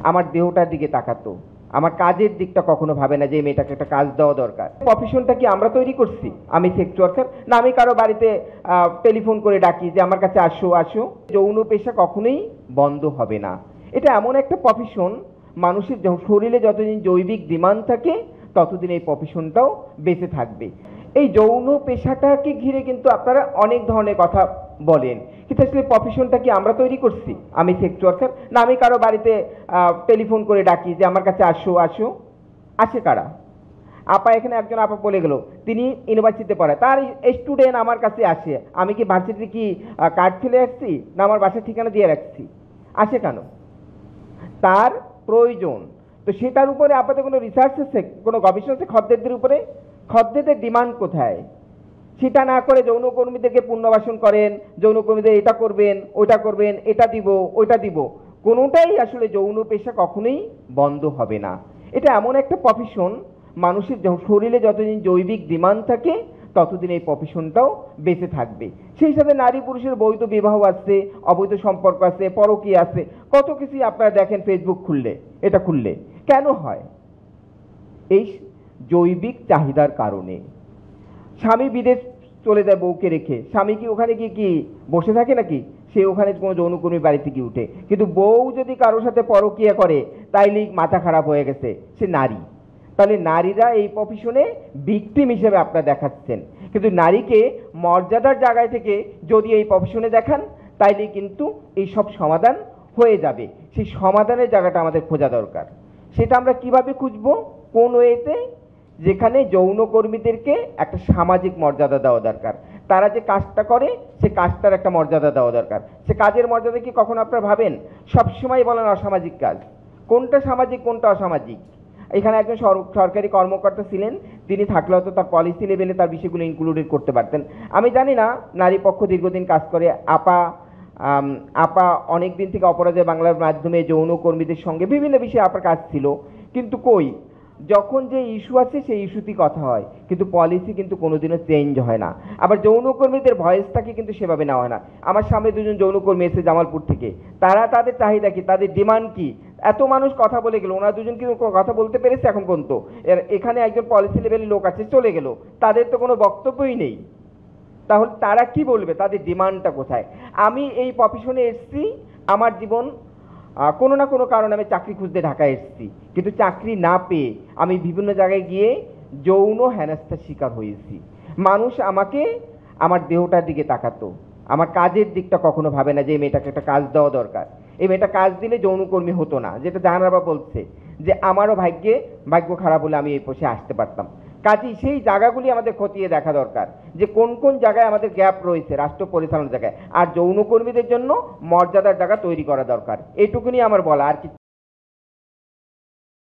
আমার দেহটার দিকে তাকাতো, আমার কাজের দিকটা কখনো ভাবে না যে এই মেয়েটাকে একটা কাজ দেওয়া দরকার। প্রফেশনটা কি আমরা তৈরি করছি? আমি সেক্স ওয়ার্কার না, আমি কারো বাড়িতে টেলিফোন করে ডাকি যে আমার কাছে আসো আসো। যৌন পেশা কখনোই বন্ধ হবে না। এটা এমন একটা প্রফেশন, মানুষের শরীরে যতদিন জৈবিক ডিমান্ড থাকে ততদিন এই প্রফেশনটাও বেঁচে থাকবে। এই যৌন পেশাটাকে ঘিরে কিন্তু আপনারা অনেক ধরনের কথা বলেন, কিন্তু আসলে প্রফেশনটা কি আমরা তৈরি করছি? আমি সেক্স ওয়ার্কার না, আমি কারো বাড়িতে টেলিফোন করে ডাকি যে আমার কাছে আসো আসো। আসে কারা? আপা, এখানে একজন আপা বলে গেল তিনি ইউনিভার্সিটিতে পড়ায়, তার স্টুডেন্ট আমার কাছে আসে। আমি কি ভার্সিটিতে কি কার্ড ফেলে আসছি, না আমার বাসার ঠিকানা দিয়ে রাখছি? আসে কেন? তার প্রয়োজন। তো সেটার উপরে আপনাদের কোনো রিসার্চ আছে, কোনো গবেষণা আছে খদ্দেরদের উপরে? খদ্দেরদের ডিমান্ড কোথায়? সেটা না করে যৌনকর্মীদেরকে পুনর্বাসন করেন, যৌনকর্মীদের এটা করবেন ওইটা করবেন, এটা দিব ওইটা দিব। কোনোটাই আসলে যৌন পেশা কখনোই বন্ধ হবে না। এটা এমন একটা প্রফেশন, মানুষের শরীরে যতদিন জৈবিক ডিমান্ড থাকে ততদিন এই প্রফেশনটাও বেঁচে থাকবে। সেই সাথে নারী পুরুষের বৈধ বিবাহ আছে, অবৈধ সম্পর্ক আছে, পরকীয়া আছে, কত কিছুই আপনারা দেখেন ফেসবুক খুললে, এটা খুললে। কেন হয়? এই জৈবিক চাহিদার কারণে। স্বামী বিদেশ চলে যায় বউকে রেখে, স্বামী কি ওখানে গিয়ে কি বসে থাকে নাকি? সে ওখানে কোনো যৌনকর্মী বাড়িতে গিয়ে উঠে, কিন্তু বউ যদি কারোর সাথে পরকীয়া করে তাইলেই মাথা খারাপ হয়ে গেছে, সে নারী। তাহলে নারীরা এই প্রফেশনে ভিকটিম হিসেবে আপনারা দেখাচ্ছেন, কিন্তু নারীকে মর্যাদার জায়গায় থেকে যদি এই প্রফেশনে দেখান তাইলে কিন্তু এই সব সমাধান হয়ে যাবে। সেই সমাধানের জায়গাটা আমাদের খোঁজা দরকার। সেটা আমরা কিভাবে খুঁজবো? কোন ওয়েতে? যেখানে যৌনকর্মীদেরকে একটা সামাজিক মর্যাদা দেওয়া দরকার। তারা যে কাজটা করে সে কাজটার একটা মর্যাদা দেওয়া দরকার। সে কাজের মর্যাদা কি কখনো আপনারা ভাবেন? সবসময় বলেন অসামাজিক কাজ। কোনটা সামাজিক কোনটা অসামাজিক? এখানে একজন সরকারি কর্মকর্তা ছিলেন, তিনি থাকলে হয়তো তার পলিসি লেভেলে তার বিষয়গুলো ইনক্লুডেড করতে পারতেন। আমি জানি না, নারী পক্ষ দীর্ঘদিন কাজ করে। আপা আপা অনেক দিন থেকে অপরাজয় বাংলার মাধ্যমে যৌনকর্মীদের সঙ্গে বিভিন্ন বিষয়ে আপার কাজ ছিল, কিন্তু কই যখন যে ইস্যু আছে সেই ইস্যুতেই কথা হয়, কিন্তু পলিসি কিন্তু কোনোদিনও চেঞ্জ হয় না। আবার যৌনকর্মীদের ভয়েসটাকে কিন্তু সেভাবে নেওয়া হয় না। আমার সামনে দুজন যৌনকর্মী এসে জামালপুর থেকে, তারা তাদের চাহিদা কি, তাদের ডিমান্ড কি, এত মানুষ কথা বলে গেল, ওনারা দুজন কিন্তু কথা বলতে পেরেছে এখন পর্যন্ত। এখানে একজন পলিসি লেভেলের লোক আছে, চলে গেল, তাদের তো কোনো বক্তব্যই নেই। তাহলে তারা কি বলবে? তাদের ডিমান্ডটা কোথায়? আমি এই প্রফেশনে এসেছি, আমার জীবন কোনো না কোনো কারণে আমি চাকরি খুঁজতে ঢাকায় এসেছি, কিন্তু চাকরি না পেয়ে আমি বিভিন্ন জায়গায় গিয়ে যৌন হেনস্থার শিকার হয়েছি। মানুষ আমাকে আমার দেহটার দিকে তাকাতো, আমার কাজের দিকটা কখনো ভাবে না যে এই মেয়েটাকে একটা কাজ দেওয়া দরকার। এই মেয়েটা কাজ দিলে যৌনকর্মী হতো না, যেটা জাহানারা বলছে যে আমারও ভাগ্য খারাপ হলে আমি এই পোষে আসতে পারতাম। কাজেই সেই জায়গাগুলি আমাদের খতিয়ে দেখা দরকার, যে কোন কোন জায়গায় আমাদের গ্যাপ রয়েছে রাষ্ট্র পরিচালনার জায়গায়, আর যৌনকর্মীদের জন্য মর্যাদার জায়গা তৈরি করা দরকার। এইটুকুনি আমার বলা, আর কিছু